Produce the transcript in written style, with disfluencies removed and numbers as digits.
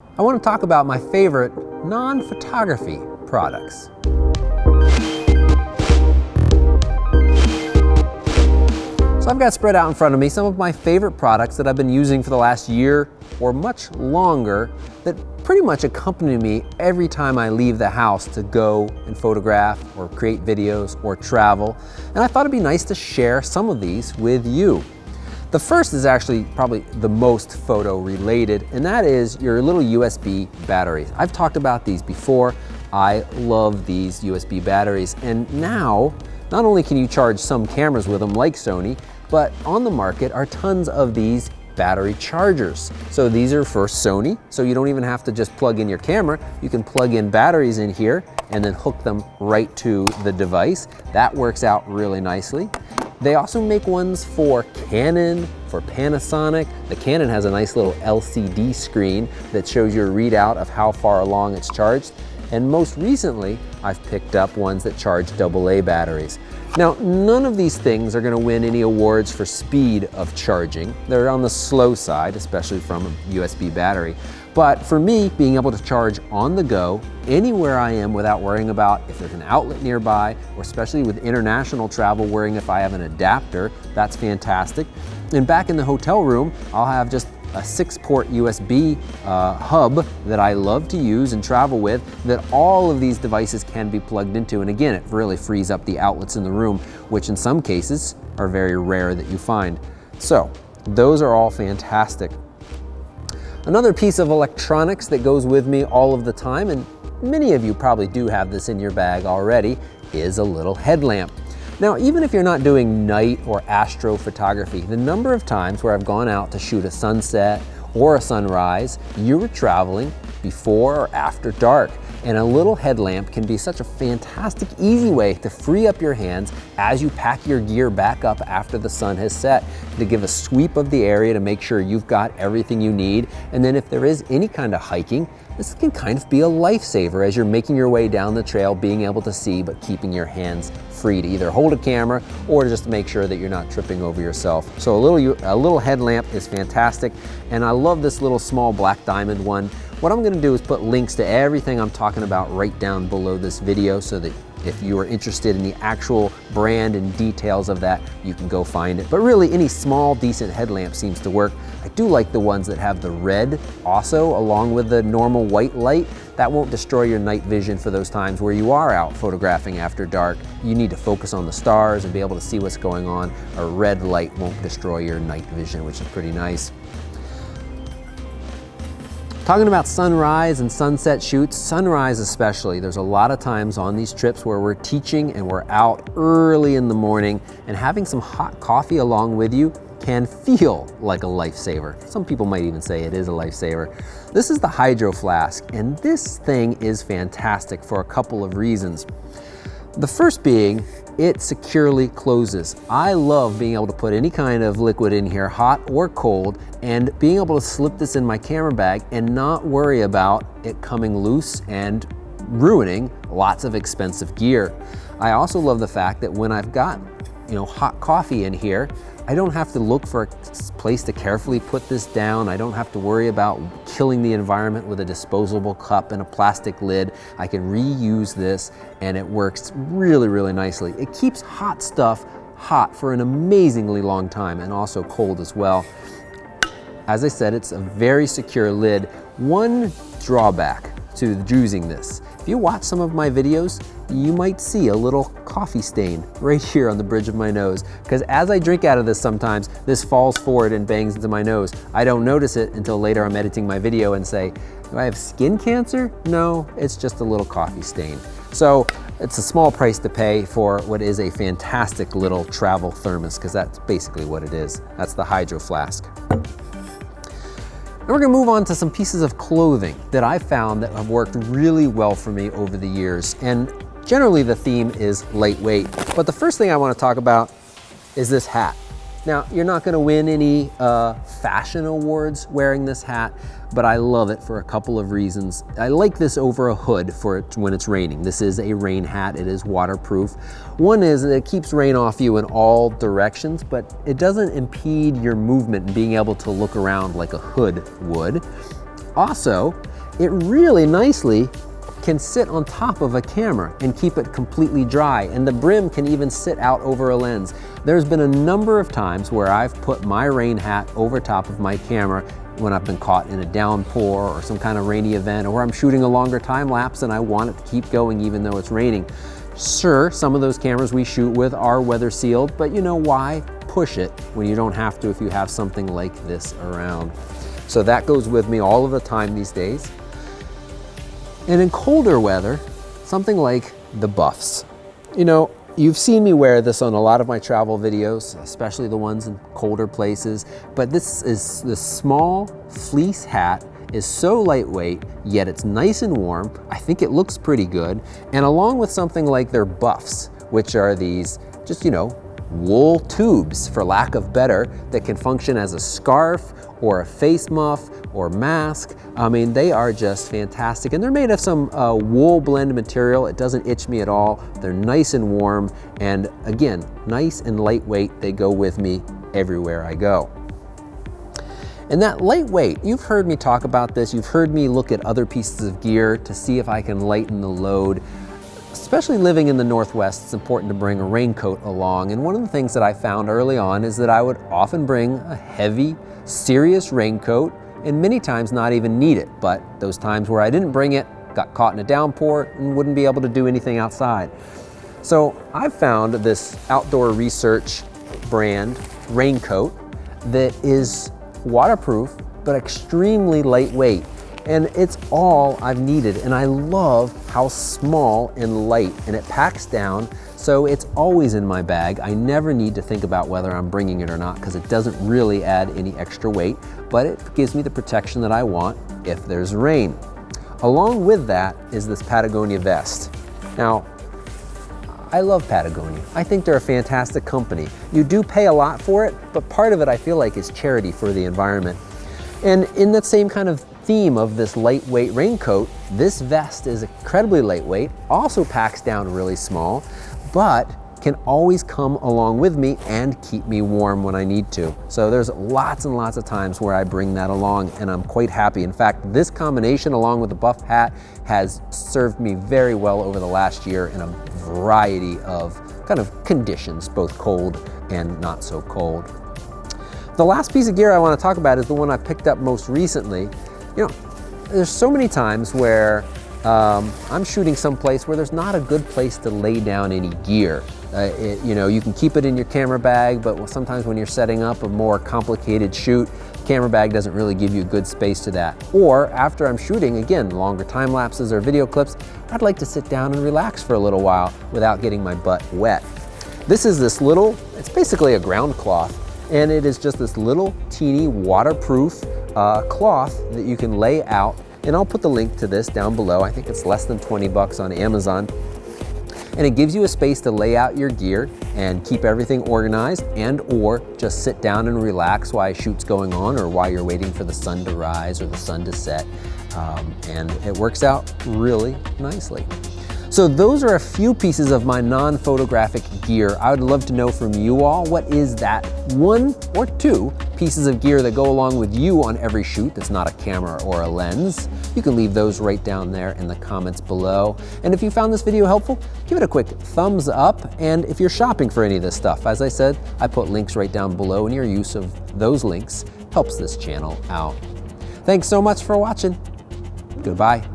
I want to talk about my favorite non-photography products. So I've got spread out in front of me some of my favorite products that I've been using for the last year or much longer that pretty much accompany me every time I leave the house to go and photograph or create videos or travel. And I thought it'd be nice to share some of these with you. The first is actually probably the most photo related, and that is your little USB batteries. I've talked about these before. I love these USB batteries, and now not only can you charge some cameras with them like Sony, but on the market are tons of these battery chargers. So these are for Sony, so you don't even have to just plug in your camera. You can plug in batteries in here and then hook them right to the device. That works out really nicely. They also make ones for Canon, for Panasonic. The Canon has a nice little LCD screen that shows you a readout of how far along it's charged. And most recently, I've picked up ones that charge AA batteries. Now, none of these things are gonna win any awards for speed of charging. They're on the slow side, especially from a USB battery. But for me, being able to charge on the go, anywhere I am without worrying about if there's an outlet nearby, or especially with international travel, worrying if I have an adapter, that's fantastic. And back in the hotel room, I'll have just a 6-port USB hub that I love to use and travel with, that all of these devices can be plugged into. And again, it really frees up the outlets in the room, which in some cases are very rare that you find. So those are all fantastic. Another piece of electronics that goes with me all of the time, and many of you probably do have this in your bag already, is a little headlamp. Now, even if you're not doing night or astrophotography, the number of times where I've gone out to shoot a sunset or a sunrise, you were traveling before or after dark. And a little headlamp can be such a fantastic, easy way to free up your hands as you pack your gear back up after the sun has set, to give a sweep of the area to make sure you've got everything you need. And then if there is any kind of hiking, this can kind of be a lifesaver as you're making your way down the trail, being able to see, but keeping your hands free to either hold a camera or just to make sure that you're not tripping over yourself. So a little headlamp is fantastic. And I love this little small black diamond one. What I'm gonna do is put links to everything I'm talking about right down below this video, so that if you are interested in the actual brand and details of that, you can go find it. But really, any small, decent headlamp seems to work. I do like the ones that have the red also, along with the normal white light. That won't destroy your night vision for those times where you are out photographing after dark. You need to focus on the stars and be able to see what's going on. A red light won't destroy your night vision, which is pretty nice. Talking about sunrise and sunset shoots, sunrise especially, there's a lot of times on these trips where we're teaching and we're out early in the morning, and having some hot coffee along with you can feel like a lifesaver. Some people might even say it is a lifesaver. This is the Hydro Flask, and this thing is fantastic for a couple of reasons. The first being, it securely closes. I love being able to put any kind of liquid in here, hot or cold, and being able to slip this in my camera bag and not worry about it coming loose and ruining lots of expensive gear. I also love the fact that when I've got, hot coffee in here, I don't have to look for a place to carefully put this down. I don't have to worry about killing the environment with a disposable cup and a plastic lid. I can reuse this, and it works really, really nicely. It keeps hot stuff hot for an amazingly long time, and also cold as well. As I said, it's a very secure lid. One drawback to using this: if you watch some of my videos, you might see a little coffee stain right here on the bridge of my nose, because as I drink out of this, sometimes this falls forward and bangs into my nose. I don't notice it until later I'm editing my video and say, do I have skin cancer? No, it's just a little coffee stain. So it's a small price to pay for what is a fantastic little travel thermos, because that's basically what it is. That's the Hydro Flask. And we're gonna move on to some pieces of clothing that I've found that have worked really well for me over the years. And generally the theme is lightweight. But the first thing I wanna talk about is this hat. Now, you're not gonna win any fashion awards wearing this hat, but I love it for a couple of reasons. I like this over a hood for when it's raining. This is a rain hat, it is waterproof. One is that it keeps rain off you in all directions, but it doesn't impede your movement and being able to look around like a hood would. also, it really nicely can sit on top of a camera and keep it completely dry, and the brim can even sit out over a lens. There's been a number of times where I've put my rain hat over top of my camera when I've been caught in a downpour or some kind of rainy event, or I'm shooting a longer time lapse and I want it to keep going even though it's raining. Sure, some of those cameras we shoot with are weather sealed, but you know why push it when you don't have to if you have something like this around. So that goes with me all of the time these days. And in colder weather, something like the buffs. You know, you've seen me wear this on a lot of my travel videos, especially the ones in colder places, but this small fleece hat is so lightweight, yet it's nice and warm. I think it looks pretty good. And along with something like their buffs, which are these just, you know, wool tubes, for lack of better, that can function as a scarf or a face muff or mask. I mean, they are just fantastic. And they're made of some wool blend material. It doesn't itch me at all. They're nice and warm. And again, nice and lightweight. They go with me everywhere I go. And that lightweight, you've heard me talk about this. You've heard me look at other pieces of gear to see if I can lighten the load. Especially living in the Northwest, it's important to bring a raincoat along. And one of the things that I found early on is that I would often bring a heavy, serious raincoat and many times not even need it. But those times where I didn't bring it, got caught in a downpour and wouldn't be able to do anything outside. So I've found this outdoor research brand raincoat that is waterproof but extremely lightweight. And it's all I've needed, and I love how small and light, and it packs down, so it's always in my bag. I never need to think about whether I'm bringing it or not because it doesn't really add any extra weight, but it gives me the protection that I want if there's rain. Along with that is this Patagonia vest. Now, I love Patagonia. I think they're a fantastic company. You do pay a lot for it, but part of it I feel like is charity for the environment. And in that same kind of theme of this lightweight raincoat, this vest is incredibly lightweight, also packs down really small, but can always come along with me and keep me warm when I need to. So there's lots and lots of times where I bring that along and I'm quite happy. In fact, this combination along with the buff hat has served me very well over the last year in a variety of kind of conditions, both cold and not so cold. The last piece of gear I want to talk about is the one I picked up most recently. You know, there's so many times where I'm shooting someplace where there's not a good place to lay down any gear. You know, you can keep it in your camera bag, but sometimes when you're setting up a more complicated shoot, camera bag doesn't really give you good space to that. Or after I'm shooting, again, longer time lapses or video clips, I'd like to sit down and relax for a little while without getting my butt wet. This is this little, it's basically a ground cloth, and it is just this little teeny waterproof cloth that you can lay out. And I'll put the link to this down below. I think it's less than 20 bucks on Amazon. And it gives you a space to lay out your gear and keep everything organized, and or just sit down and relax while a shoot's going on or while you're waiting for the sun to rise or the sun to set. And it works out really nicely. So those are a few pieces of my non-photographic gear. I would love to know from you all, what is that one or two pieces of gear that go along with you on every shoot that's not a camera or a lens? You can leave those right down there in the comments below. And if you found this video helpful, give it a quick thumbs up. And if you're shopping for any of this stuff, as I said, I put links right down below, and your use of those links helps this channel out. Thanks so much for watching. Goodbye.